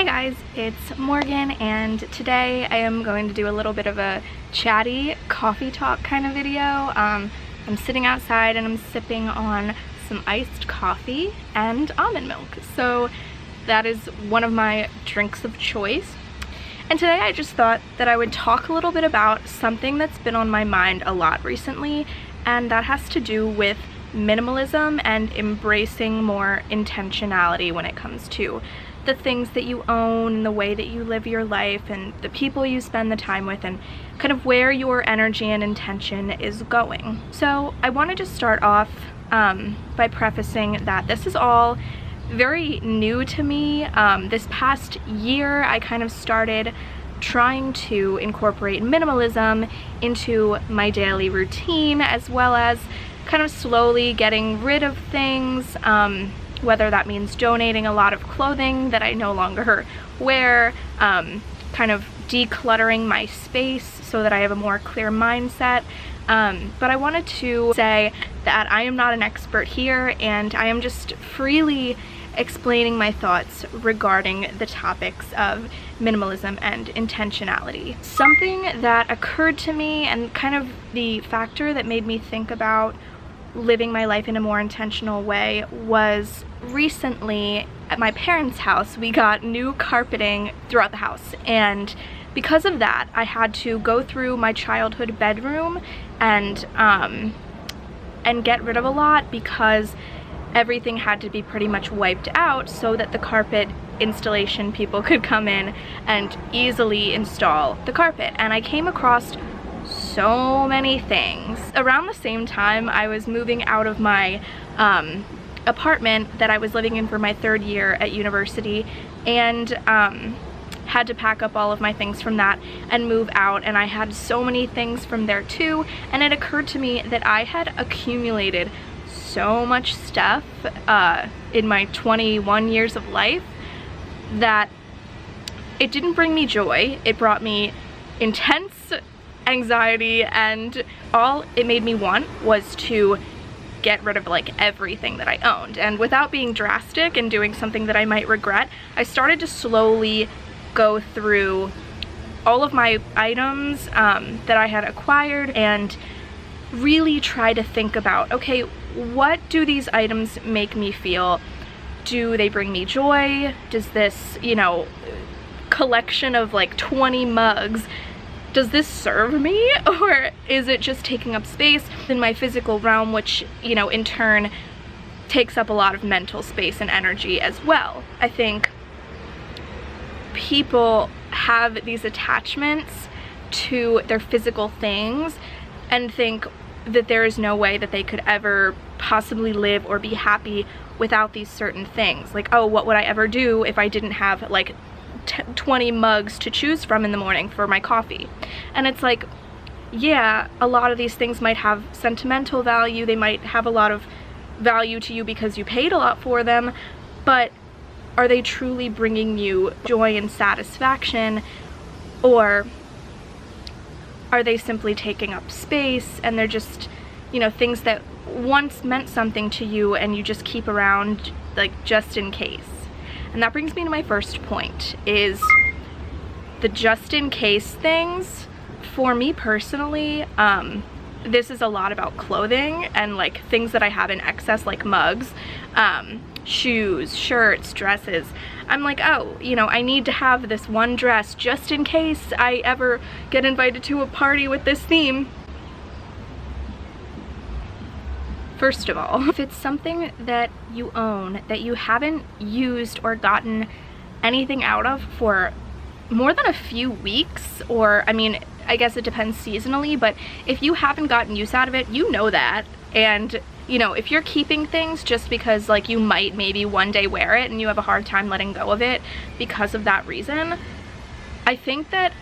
Hey guys, it's Morgan, and today I am going to do a little bit of a chatty coffee talk kind of video. I'm sitting outside and I'm sipping on some iced coffee and almond milk. So that is one of my drinks of choice. And today I just thought that I would talk a little bit about something that's been on my mind a lot recently, and that has to do with minimalism and embracing more intentionality when it comes to the things that you own, the way that you live your life, and the people you spend the time with, and kind of where your energy and intention is going. So I want to just start off by prefacing that this is all very new to me. This past year I kind of started trying to incorporate minimalism into my daily routine, as well as kind of slowly getting rid of things, whether that means donating a lot of clothing that I no longer wear, kind of decluttering my space so that I have a more clear mindset. But I wanted to say that I am not an expert here, and I am just freely explaining my thoughts regarding the topics of minimalism and intentionality. Something that occurred to me, and kind of the factor that made me think about living my life in a more intentional way, was recently at my parents' house we got new carpeting throughout the house, and because of that I had to go through my childhood bedroom and get rid of a lot, because everything had to be pretty much wiped out so that the carpet installation people could come in and easily install the carpet. And I came across so many things. Around the same time I was moving out of my apartment that I was living in for my third year at university, and had to pack up all of my things from that and move out, and I had so many things from there too, and it occurred to me that I had accumulated so much stuff in my 21 years of life that it didn't bring me joy. It brought me intense anxiety, and all it made me want was to get rid of like everything that I owned. And without being drastic and doing something that I might regret, I started to slowly go through all of my items that I had acquired and really try to think about, okay, what do these items make me feel? Do they bring me joy? Does this, you know, collection of like 20 mugs, does this serve me, or is it just taking up space in my physical realm, which, you know, in turn takes up a lot of mental space and energy as well? I think people have these attachments to their physical things and think that there is no way that they could ever possibly live or be happy without these certain things. Like, oh, what would I ever do if I didn't have like 20 mugs to choose from in the morning for my coffee? And it's like, yeah, a lot of these things might have sentimental value, they might have a lot of value to you because you paid a lot for them, but are they truly bringing you joy and satisfaction, or are they simply taking up space and they're just, you know, things that once meant something to you and you just keep around like just in case? And that brings me to my first point, is the just in case things. For me personally, this is a lot about clothing and like things that I have in excess, like mugs, shoes, shirts, dresses. I'm like, oh, you know, I need to have this one dress just in case I ever get invited to a party with this theme. First of all, if it's something that you own that you haven't used or gotten anything out of for more than a few weeks, or I mean, I guess it depends seasonally, but if you haven't gotten use out of it, you know that. And you know, if you're keeping things just because like you might maybe one day wear it and you have a hard time letting go of it because of that reason, I think that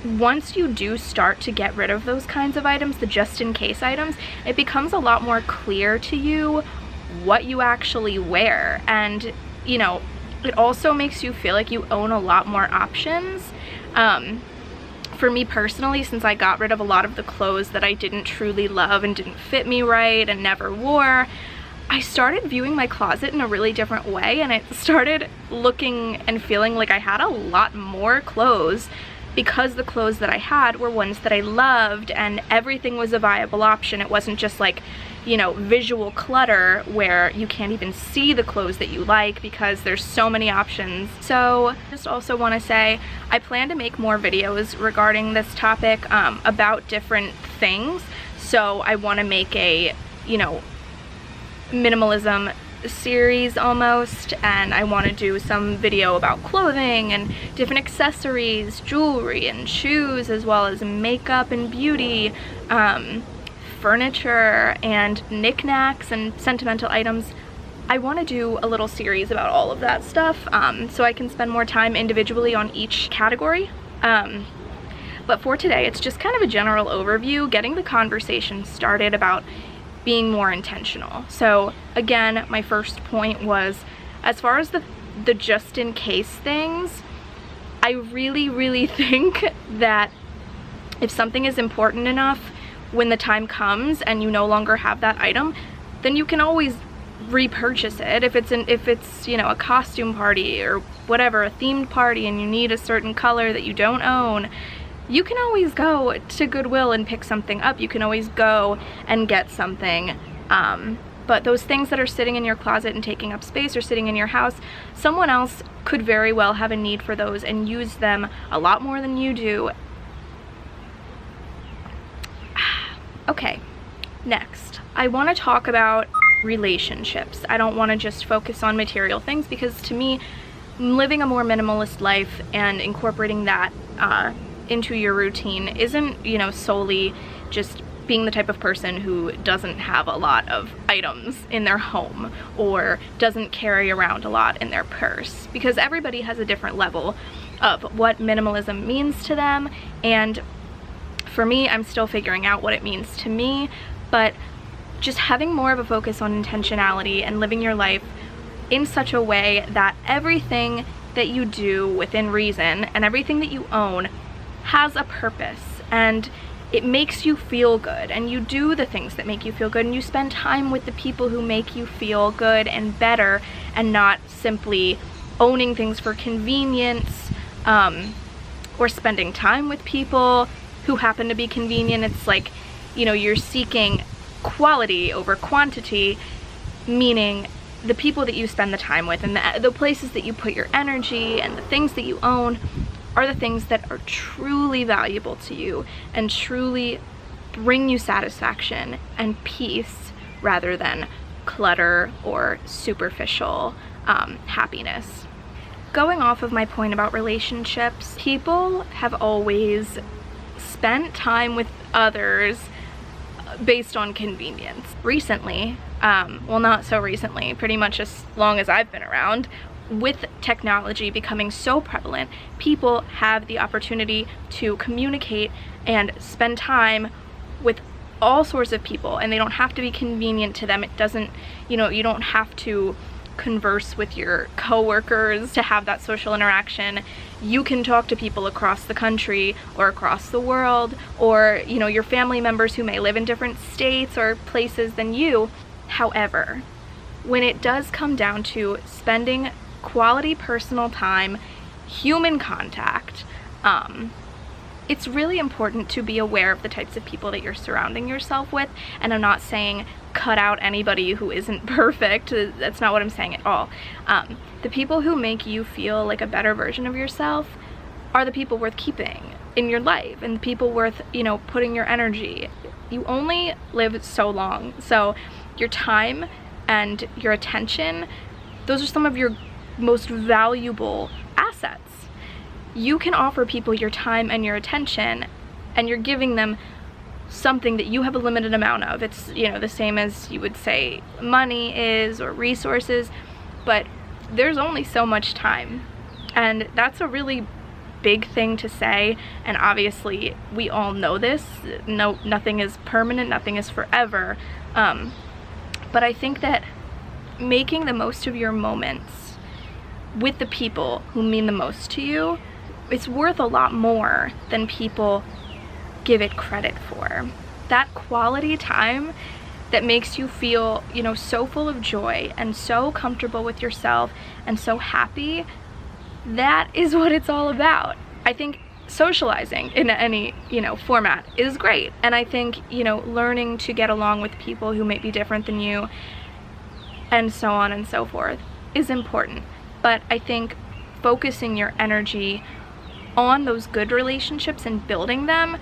once you do start to get rid of those kinds of items, the just in case items, it becomes a lot more clear to you what you actually wear. And you know, it also makes you feel like you own a lot more options. For me personally, since I got rid of a lot of the clothes that I didn't truly love and didn't fit me right and never wore, I started viewing my closet in a really different way, and it started looking and feeling like I had a lot more clothes, because the clothes that I had were ones that I loved and everything was a viable option. It wasn't just like, you know, visual clutter where you can't even see the clothes that you like because there's so many options. So I just also want to say I plan to make more videos regarding this topic about different things. So I want to make a, you know, minimalism series almost, and I want to do some video about clothing and different accessories, jewelry and shoes, as well as makeup and beauty, furniture and knickknacks and sentimental items. I want to do a little series about all of that stuff, so I can spend more time individually on each category. But for today, it's just kind of a general overview, getting the conversation started about being more intentional. So again, my first point was, as far as the just in case things, I really think that if something is important enough, when the time comes and you no longer have that item, then you can always repurchase it. If it's you know, a costume party or whatever, a themed party, and you need a certain color that you don't own, you can always go to Goodwill and pick something up. You can always go and get something. But those things that are sitting in your closet and taking up space or sitting in your house, someone else could very well have a need for those and use them a lot more than you do. Okay, next, I want to talk about relationships. I don't want to just focus on material things, because to me, living a more minimalist life and incorporating that into your routine isn't, you know, solely just being the type of person who doesn't have a lot of items in their home or doesn't carry around a lot in their purse, because everybody has a different level of what minimalism means to them. And for me, I'm still figuring out what it means to me, but just having more of a focus on intentionality and living your life in such a way that everything that you do within reason and everything that you own has a purpose, and it makes you feel good, and you do the things that make you feel good, and you spend time with the people who make you feel good and better, and not simply owning things for convenience, or spending time with people who happen to be convenient. It's like, you know, you're seeking quality over quantity, meaning the people that you spend the time with and the places that you put your energy and the things that you own are the things that are truly valuable to you and truly bring you satisfaction and peace, rather than clutter or superficial happiness. Going off of my point about relationships, people have always spent time with others based on convenience. Recently, well, not so recently, pretty much as long as I've been around, with technology becoming so prevalent, people have the opportunity to communicate and spend time with all sorts of people, and they don't have to be convenient to them. It doesn't, you know, you don't have to converse with your coworkers to have that social interaction. You can talk to people across the country or across the world, or, you know, your family members who may live in different states or places than you. However, when it does come down to spending quality personal time, human contact, it's really important to be aware of the types of people that you're surrounding yourself with. And I'm not saying cut out anybody who isn't perfect. That's not what I'm saying at all. The people who make you feel like a better version of yourself are the people worth keeping in your life, and the people worth, you know, putting your energy. You only live so long, so your time and your attention, those are some of your most valuable assets. You can offer people your time and your attention, and you're giving them something that you have a limited amount of. It's, you know, the same as you would say money is, or resources, but there's only so much time, and that's a really big thing to say. And obviously we all know this. No, nothing is permanent, nothing is forever, but I think that making the most of your moments with the people who mean the most to you, it's worth a lot more than people give it credit for. That quality time that makes you feel, you know, so full of joy and so comfortable with yourself and so happy, that is what it's all about. I think socializing in any, you know, format is great, and I think, you know, learning to get along with people who may be different than you and so on and so forth is important. But I think focusing your energy on those good relationships and building them,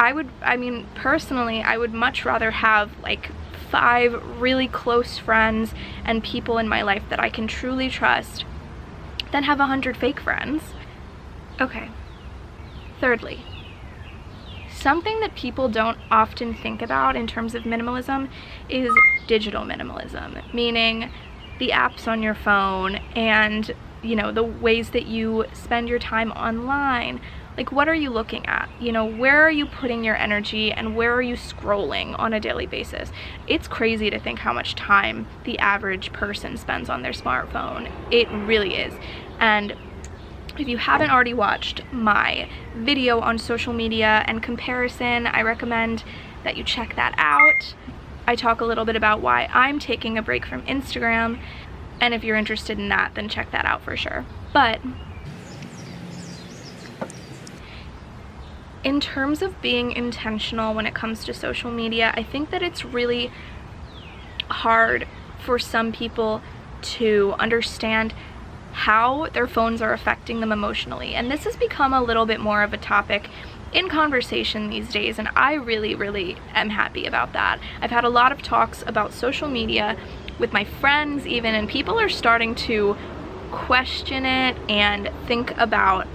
I mean, personally, I would much rather have like 5 really close friends and people in my life that I can truly trust than have 100 fake friends. Okay. Thirdly, something that people don't often think about in terms of minimalism is digital minimalism, meaning the apps on your phone and, you know, the ways that you spend your time online. Like, what are you looking at? You know, where are you putting your energy and where are you scrolling on a daily basis? It's crazy to think how much time the average person spends on their smartphone. It really is. And if you haven't already watched my video on social media and comparison, I recommend that you check that out. I talk a little bit about why I'm taking a break from Instagram, and if you're interested in that, then check that out for sure. But in terms of being intentional when it comes to social media, I think that it's really hard for some people to understand how their phones are affecting them emotionally. And this has become a little bit more of a topic in conversation these days, and I really am happy about that. I've had a lot of talks about social media with my friends even, and people are starting to question it and think about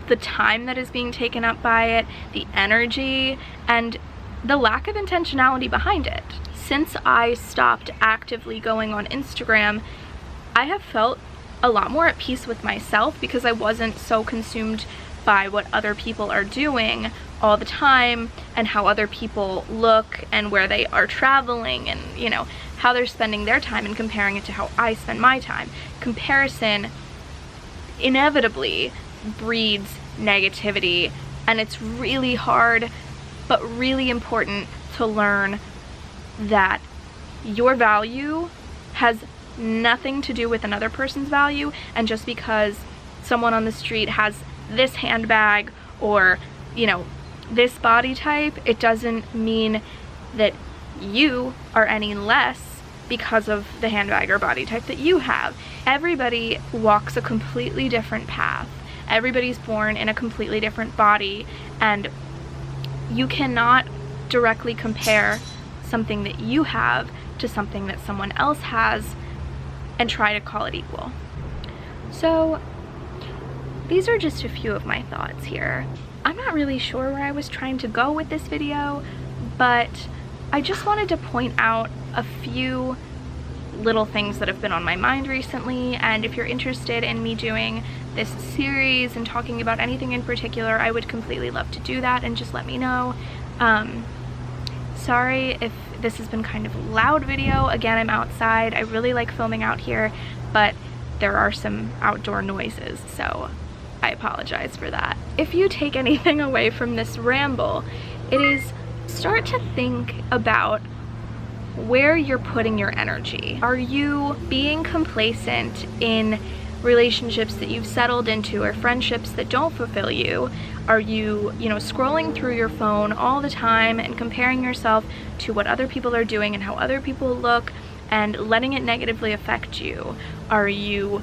the time that is being taken up by it, the energy, and the lack of intentionality behind it. Since I stopped actively going on Instagram, I have felt a lot more at peace with myself because I wasn't so consumed by what other people are doing all the time and how other people look and where they are traveling and, you know, how they're spending their time and comparing it to how I spend my time. Comparison inevitably breeds negativity, and it's really hard but really important to learn that your value has nothing to do with another person's value, and just because someone on the street has this handbag or, you know, this body type, it doesn't mean that you are any less because of the handbag or body type that you have. Everybody walks a completely different path. Everybody's born in a completely different body, and you cannot directly compare something that you have to something that someone else has and try to call it equal. So these are just a few of my thoughts here. I'm not really sure where I was trying to go with this video, but I just wanted to point out a few little things that have been on my mind recently, and if you're interested in me doing this series and talking about anything in particular, I would completely love to do that, and just let me know. Sorry if this has been kind of a loud video. Again, I'm outside. I really like filming out here, but there are some outdoor noises, so I apologize for that. If you take anything away from this ramble, it is start to think about where you're putting your energy. Are you being complacent in relationships that you've settled into or friendships that don't fulfill you? Are you, scrolling through your phone all the time and comparing yourself to what other people are doing and how other people look and letting it negatively affect you? Are you,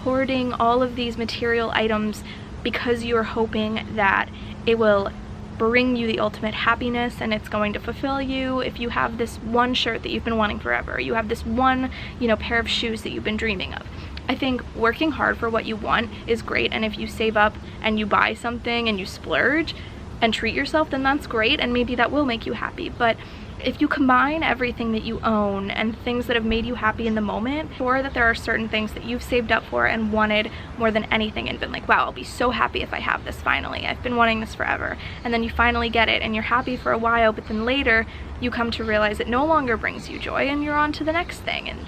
hoarding all of these material items because you're hoping that it will bring you the ultimate happiness and it's going to fulfill you? If you have this one shirt that you've been wanting forever, you have this one, pair of shoes that you've been dreaming of. I think working hard for what you want is great, and if you save up and you buy something and you splurge and treat yourself, then that's great, and maybe that will make you happy. But if you combine everything that you own and things that have made you happy in the moment, or that there are certain things that you've saved up for and wanted more than anything and been like, wow, I'll be so happy if I have this finally. I've been wanting this forever. And then you finally get it and you're happy for a while, but then later you come to realize it no longer brings you joy and you're on to the next thing. And,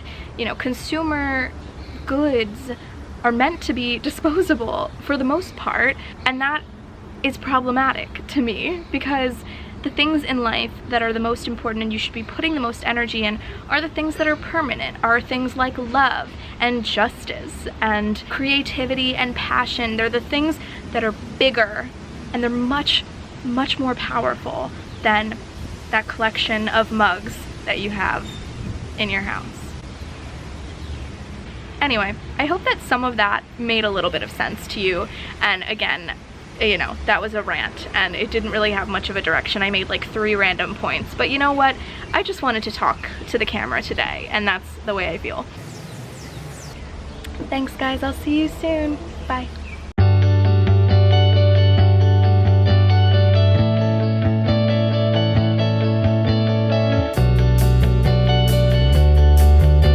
consumer goods are meant to be disposable for the most part, and that is problematic to me because the things in life that are the most important and you should be putting the most energy in are the things that are permanent, are things like love and justice and creativity and passion. They're the things that are bigger, and they're much, much more powerful than that collection of mugs that you have in your house. Anyway, I hope that some of that made a little bit of sense to you. And again, you know, that was a rant and it didn't really have much of a direction. I made like 3 random points, but you know what? I just wanted to talk to the camera today, and that's the way I feel. Thanks guys, I'll see you soon. Bye.